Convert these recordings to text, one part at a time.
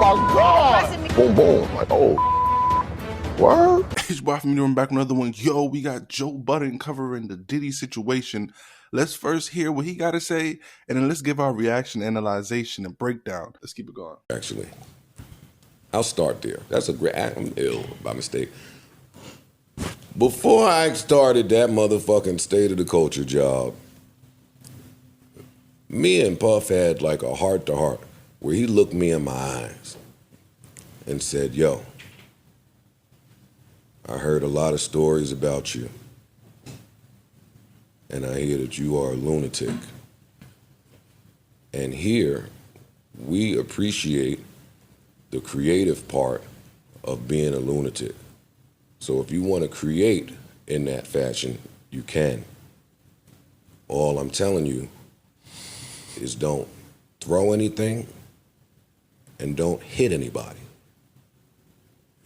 my God! Boom, boom. Like, oh. Word? It's boy Alphamediaroom back with another one. Yo, we got Joe Budden covering the Diddy situation. Let's first hear what he got to say, and then let's give our reaction, analyzation, and breakdown. Let's keep it going. Actually, I'll start there. That's a great. I'm ill by mistake. Before I started that motherfucking State of the Culture job, me and Puff had like a heart-to-heart where he looked me in my eyes and said, yo, I heard a lot of stories about you, and I hear that you are a lunatic. And here, we appreciate the creative part of being a lunatic. So if you want to create in that fashion, you can. All I'm telling you is don't throw anything and don't hit anybody,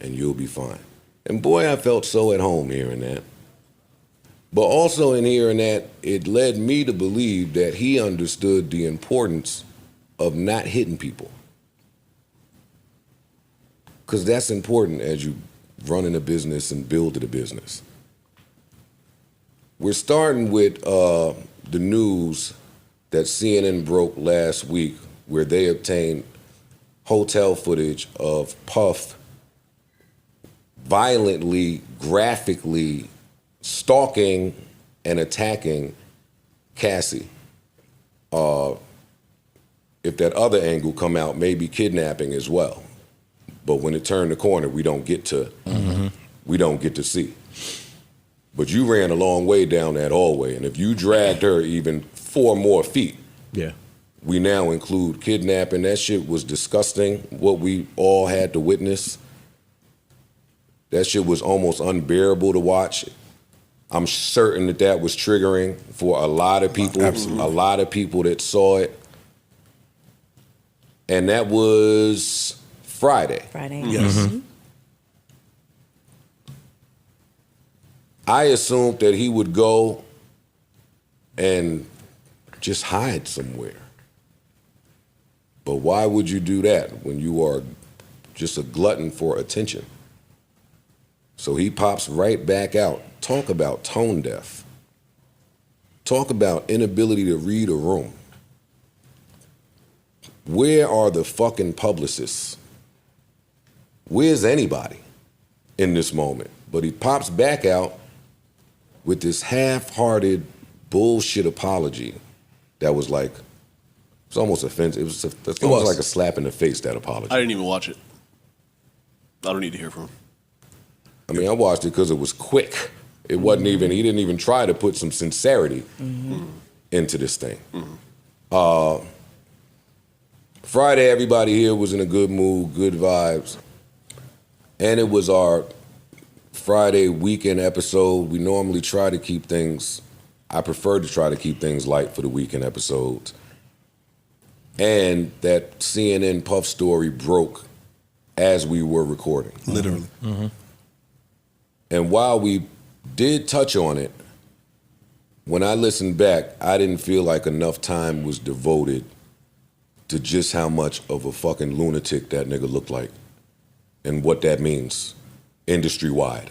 and you'll be fine. And boy, I felt so at home hearing that. But also in hearing that, it led me to believe that he understood the importance of not hitting people. Because that's important as you running a business and building a business. We're starting with the news that CNN broke last week, where they obtained hotel footage of Puff violently, graphically stalking and attacking Cassie. If that other angle come out, maybe kidnapping as well. But when it turned the corner, we don't get to see. But you ran a long way down that hallway, and if you dragged her even 4 more feet, yeah, we now include kidnapping. That shit was disgusting, what we all had to witness. That shit was almost unbearable to watch. I'm certain that that was triggering for a lot of people. Absolutely. A lot of people that saw it. And that was Friday. Yes. Mm-hmm. I assumed that he would go and just hide somewhere. But why would you do that when you are just a glutton for attention? So he pops right back out. Talk about tone deaf. Talk about inability to read a room. Where are the fucking publicists? Where's anybody in this moment? But he pops back out with this half-hearted bullshit apology that was like, it's almost offensive. It was almost like a slap in the face, that apology. I didn't even watch it. I don't need to hear from him. I mean, I watched it because it was quick. It wasn't even, he didn't even try to put some sincerity into this thing. Friday, everybody here was in a good mood, good vibes. And it was our Friday weekend episode. We normally try to keep things, I prefer to try to keep things light for the weekend episodes. And that CNN Puff story broke as we were recording. Literally. Mm-hmm. And while we did touch on it, when I listened back, I didn't feel like enough time was devoted to just how much of a fucking lunatic that nigga looked like and what that means industry-wide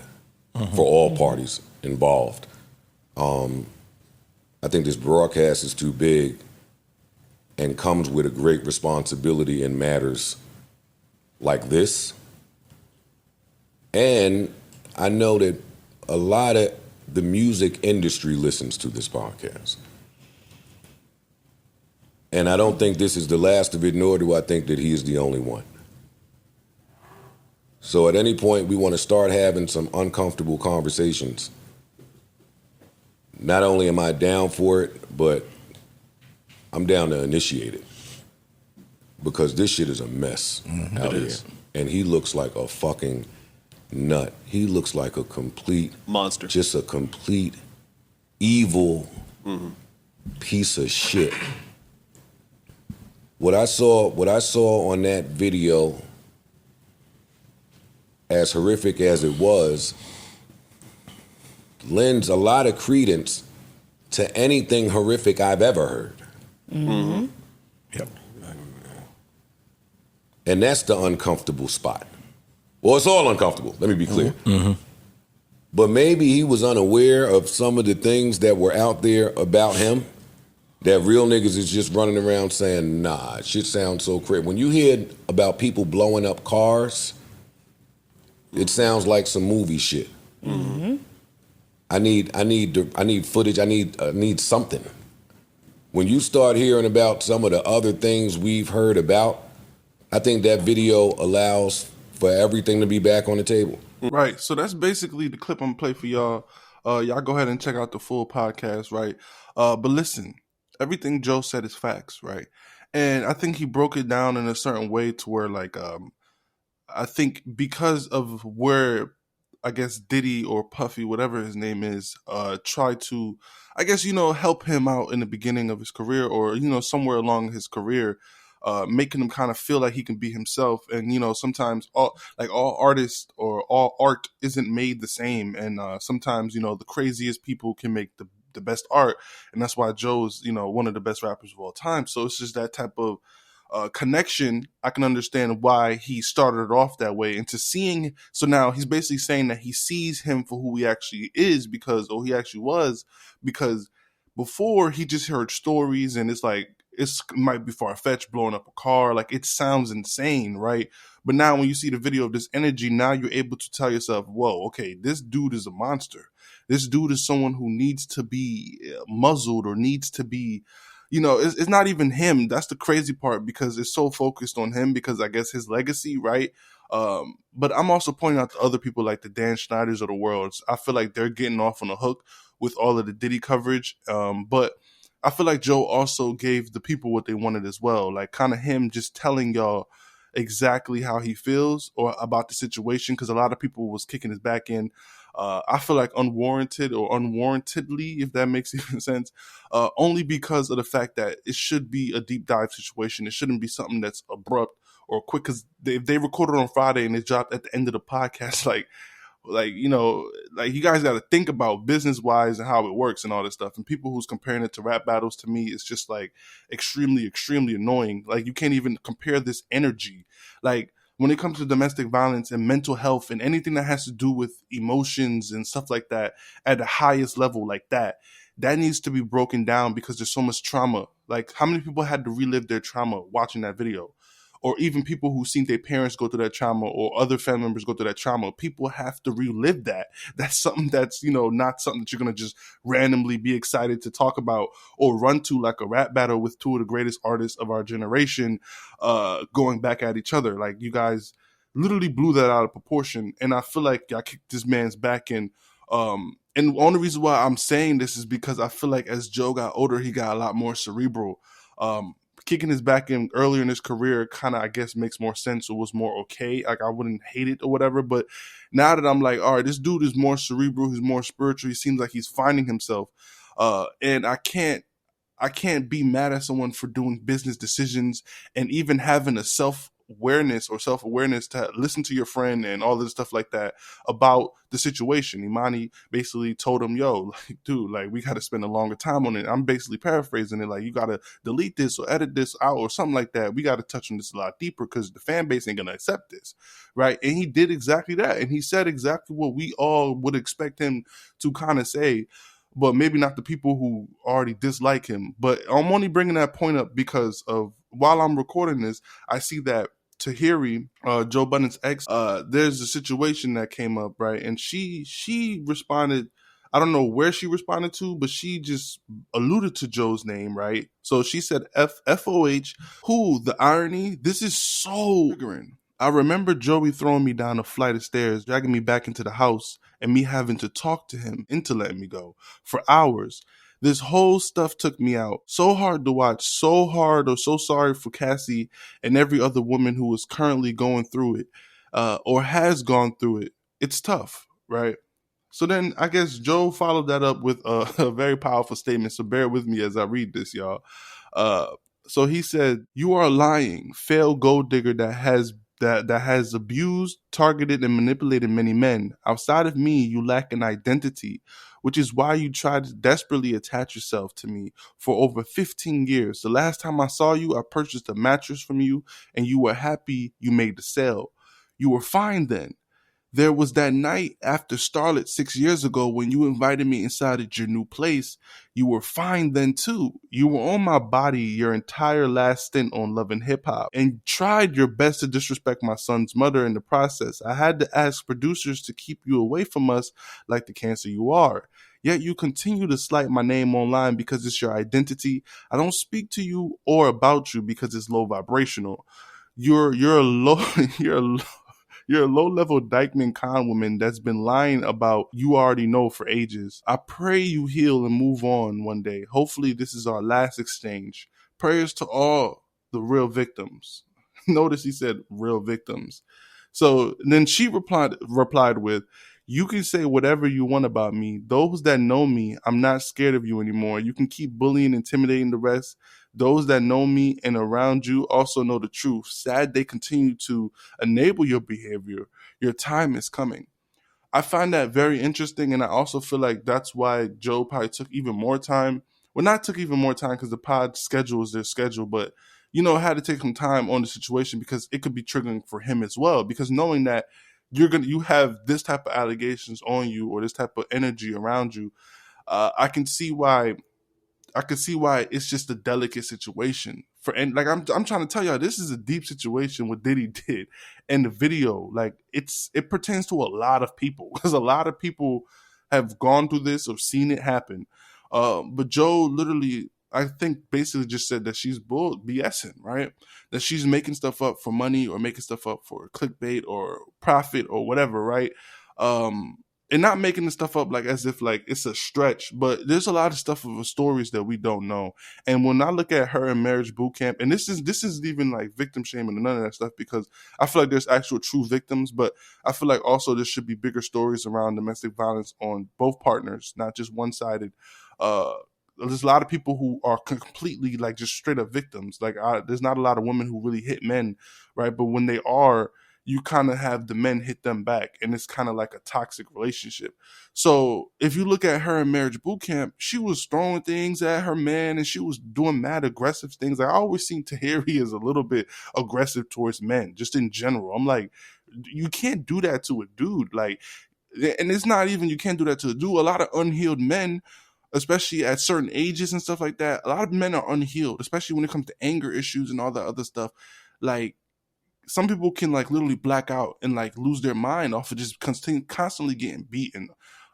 for all parties involved. I think this broadcast is too big and comes with a great responsibility in matters like this. And I know that a lot of the music industry listens to this podcast. And I don't think this is the last of it, nor do I think that he is the only one. So at any point, we want to start having some uncomfortable conversations. Not only am I down for it, but I'm down to initiate it. Because this shit is a mess out here. And he looks like a fucking nut. He looks like a complete monster. Just a complete evil piece of shit. What I saw on that video, as horrific as it was, lends a lot of credence to anything horrific I've ever heard. Yep. And that's the uncomfortable spot. Well, it's all uncomfortable, let me be clear. But maybe he was unaware of some of the things that were out there about him that real niggas is just running around saying, nah, shit sounds so crazy. When you hear about people blowing up cars, it sounds like some movie shit. I need footage, I need something. When you start hearing about some of the other things we've heard about, I think that video allows for everything to be back on the table. Right. So that's basically the clip I'm gonna play for y'all. Y'all go ahead and check out the full podcast, right? But listen, everything Joe said is facts, right? And I think he broke it down in a certain way to where, like, I think because of where, I guess, Diddy or Puffy, whatever his name is, try to, I guess, help him out in the beginning of his career, or, somewhere along his career, making him kind of feel like he can be himself. And, sometimes all artists or all art isn't made the same. And sometimes, the craziest people can make the best art. And that's why Joe's, one of the best rappers of all time. So it's just that type of connection. I can understand why he started off that way. And so now he's basically saying that he sees him for who he actually is, or he actually was, because before he just heard stories and it's like, it might be far-fetched, blowing up a car. Like, it sounds insane, right? But now when you see the video of this energy, now you're able to tell yourself, whoa, okay, this dude is a monster. This dude is someone who needs to be muzzled or needs to be, it's not even him. That's the crazy part, because it's so focused on him because I guess his legacy, right? But I'm also pointing out to other people like the Dan Schneiders of the world. I feel like they're getting off on a hook with all of the Diddy coverage. But I feel like Joe also gave the people what they wanted as well. Like, kind of him just telling y'all exactly how he feels or about the situation, because a lot of people was kicking his back in. I feel like unwarranted or unwarrantedly, if that makes even sense, only because of the fact that it should be a deep dive situation. It shouldn't be something that's abrupt or quick, because if they recorded on Friday and it dropped at the end of the podcast, like you guys got to think about business wise and how it works and all this stuff. And people who's comparing it to rap battles, to me, it's just like extremely, extremely annoying. Like, you can't even compare this energy. Like, when it comes to domestic violence and mental health and anything that has to do with emotions and stuff like that at the highest level, like that needs to be broken down, because there's so much trauma. Like, how many people had to relive their trauma watching that video? Or even people who seen their parents go through that trauma or other family members go through that trauma. People have to relive that. That's something that's, not something that you're going to just randomly be excited to talk about or run to like a rap battle with two of the greatest artists of our generation going back at each other. Like, you guys literally blew that out of proportion. And I feel like I kicked this man's back in. And the only reason why I'm saying this is because I feel like as Joe got older, he got a lot more cerebral. Kicking his back in earlier in his career kind of, I guess, makes more sense or was more okay. Like, I wouldn't hate it or whatever. But now that I'm like, all right, this dude is more cerebral, he's more spiritual, he seems like he's finding himself. And I can't be mad at someone for doing business decisions and even having a self-awareness to listen to your friend and all this stuff like that about the situation. Imani basically told him, yo, like, dude, like, we got to spend a longer time on it. I'm basically paraphrasing it, like, you got to delete this or edit this out or something like that. We got to touch on this a lot deeper because the fan base ain't going to accept this, right? And he did exactly that. And he said exactly what we all would expect him to kind of say, but maybe not the people who already dislike him. But I'm only bringing that point up because of, while I'm recording this, I see that Tahiry, Joe Budden's ex, there's a situation that came up, right? And she responded, I don't know where she responded to, but she just alluded to Joe's name, right? So she said FOH, who, the irony, this is so triggering. I remember Joey throwing me down a flight of stairs, dragging me back into the house, and me having to talk to him into letting me go for hours. This whole stuff took me out. So hard to watch, so hard, or so sorry for Cassie and every other woman who is currently going through it or has gone through it. It's tough, right? So then I guess Joe followed that up with a very powerful statement. So bear with me as I read this, y'all. So he said, "You are lying, failed gold digger that has abused, targeted, and manipulated many men. Outside of me, you lack an identity, which is why you tried to desperately attach yourself to me for over 15 years. The last time I saw you, I purchased a mattress from you, and you were happy you made the sale. You were fine then. There was that night after Starlet 6 years ago when you invited me inside at your new place. You were fine then too. You were on my body your entire last stint on Love and Hip Hop and tried your best to disrespect my son's mother in the process. I had to ask producers to keep you away from us like the cancer you are. Yet you continue to slight my name online because it's your identity. I don't speak to you or about you because it's low vibrational. You're a low you're a low-level Dykeman con woman that's been lying about you already know for ages. I pray you heal and move on one day. Hopefully this is our last exchange. Prayers to all the real victims. Notice he said real victims. So then she replied with, you can say whatever you want about me. Those that know me, I'm not scared of you anymore. You can keep bullying, intimidating the rest. Those that know me and around you also know the truth. Sad they continue to enable your behavior. Your time is coming. I find that very interesting, and I also feel like that's why Joe probably took even more time. Well, not took even more time because the pod schedule is their schedule, but, had to take some time on the situation because it could be triggering for him as well. Because knowing that you have this type of allegations on you or this type of energy around you, I can see why it's just a delicate situation. And like I'm trying to tell y'all, this is a deep situation what Diddy did in the video. Like it pertains to a lot of people because a lot of people have gone through this or seen it happen. But Joe literally, I think, basically just said that she's BSing, right? That she's making stuff up for money or making stuff up for clickbait or profit or whatever, right? And not making the stuff up like as if like it's a stretch, but there's a lot of stuff of stories that we don't know. And when I look at her in Marriage Boot Camp, and this is even like victim shaming and none of that stuff, because I feel like there's actual true victims, but I feel like also there should be bigger stories around domestic violence on both partners, not just one-sided. There's a lot of people who are completely like just straight up victims. Like there's not a lot of women who really hit men, right? But when they are, you kind of have the men hit them back, and it's kind of like a toxic relationship. So if you look at her in Marriage Boot Camp, she was throwing things at her man, and she was doing mad aggressive things. Like, I always seen Tahiry as a little bit aggressive towards men, just in general. I'm like, you can't do that to a dude. Like, and it's not even you can't do that to a dude. A lot of unhealed men, especially at certain ages and stuff like that, a lot of men are unhealed, especially when it comes to anger issues and all that other stuff. Like, some people can like literally black out and like lose their mind off of just constantly getting beaten,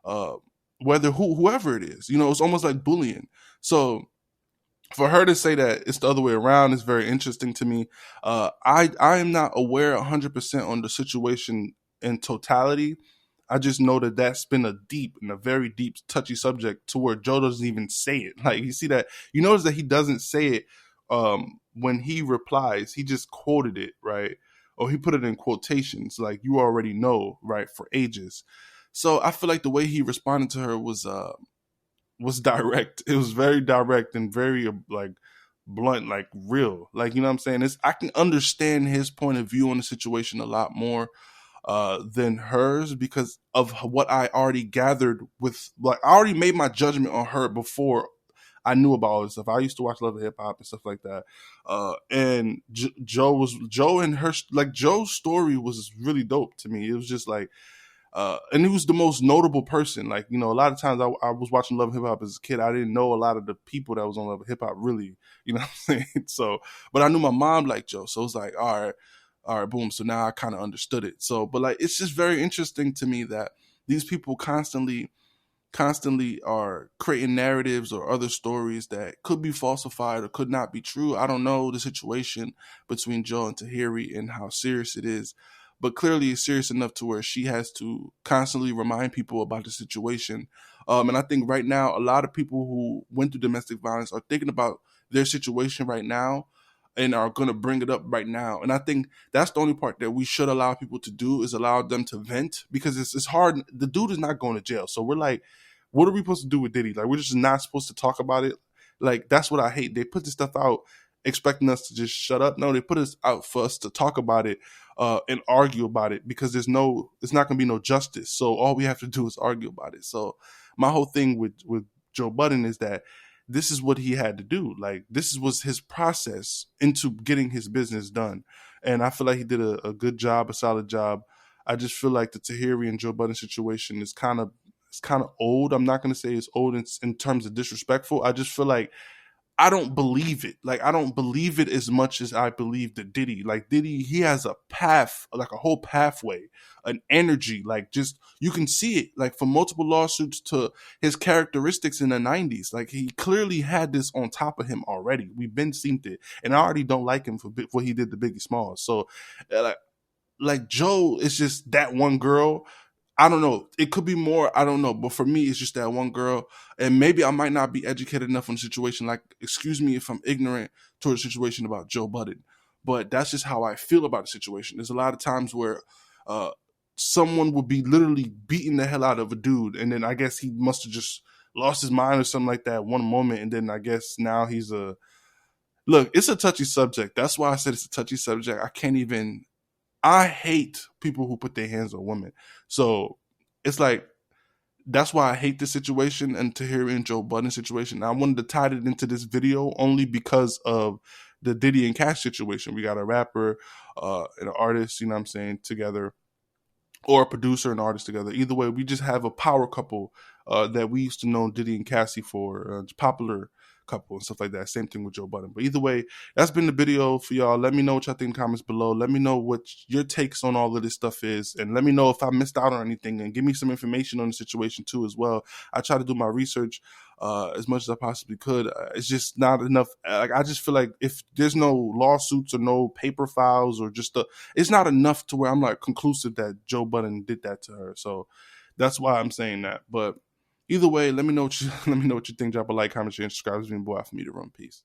whoever it is. It's almost like bullying. So for her to say that it's the other way around is very interesting to me. I am not aware 100% on the situation in totality. I just know that that's been a very deep, touchy subject to where Joe doesn't even say it. Like, you see that, you notice that he doesn't say it when he replies. He just quoted it, right? Or he put it in quotations, like, you already know, right, for ages. So I feel like the way he responded to her was direct. It was very direct and very like blunt, like real. Like, you know what I'm saying? I can understand his point of view on the situation a lot more than hers because of what I already gathered with, like, I already made my judgment on her before I knew about all this stuff. I used to watch Love and Hip Hop and stuff like that. And Joe and her, like, Joe's story was really dope to me. It was just like, and he was the most notable person. Like, a lot of times I was watching Love and Hip Hop as a kid. I didn't know a lot of the people that was on Love and Hip Hop really, you know what I'm saying? So, but I knew my mom liked Joe. So it was like, all right, boom. So now I kind of understood it. So, but like, it's just very interesting to me that these people constantly are creating narratives or other stories that could be falsified or could not be true. I don't know the situation between Joe and Tahiry and how serious it is, but clearly it's serious enough to where she has to constantly remind people about the situation. And I think right now, a lot of people who went through domestic violence are thinking about their situation right now and are going to bring it up right now. And I think that's the only part that we should allow people to do, is allow them to vent, because it's hard. The dude is not going to jail. So we're like, what are we supposed to do with Diddy? Like, we're just not supposed to talk about it. Like, that's what I hate. They put this stuff out expecting us to just shut up. No, they put us out for us to talk about it and argue about it, because it's not going to be no justice. So all we have to do is argue about it. So my whole thing with Joe Budden is that this is what he had to do. Like, this was his process into getting his business done. And I feel like he did a good job, a solid job. I just feel like the Tahiry and Joe Budden situation is kind of old. I'm not going to say it's old in terms of disrespectful. I just feel like I don't believe it. Like, I don't believe it as much as I believe the Diddy. Like, Diddy, he has a path, like a whole pathway, an energy. Like, just, you can see it, like, from multiple lawsuits to his characteristics in the 90s. Like, he clearly had this on top of him already. We've been seen it. And I already don't like him for what he did to Biggie Smalls. So, like Joe is just that one girl. I don't know. It could be more. I don't know. But for me, it's just that one girl. And maybe I might not be educated enough on the situation. Like, excuse me if I'm ignorant toward the situation about Joe Budden. But that's just how I feel about the situation. There's a lot of times where someone will be literally beating the hell out of a dude. And then I guess he must have just lost his mind or something like that one moment. And then I guess now he's a... Look, it's a touchy subject. That's why I said it's a touchy subject. I hate people who put their hands on women. So it's like, that's why I hate this situation and Tahiry and Joe Budden situation. I wanted to tie it into this video only because of the Diddy and Cash situation. We got a rapper and an artist, you know what I'm saying, together, or a producer and artist together. Either way, we just have a power couple that we used to know Diddy and Cassie for, popular couple and stuff like that. Same thing with Joe Budden. But either way, that's been the video for y'all. Let me know what y'all think in the comments below. Let me know what your takes on all of this stuff is. And let me know if I missed out on anything, and give me some information on the situation too as well. I try to do my research as much as I possibly could. It's just not enough. Like, I just feel like if there's no lawsuits or no paper files or just it's not enough to where I'm like conclusive that Joe Budden did that to her. So that's why I'm saying that. But either way, let me know what you think. Drop a like, comment, share, and subscribe. This has been your boy Alphamediaroom. Peace.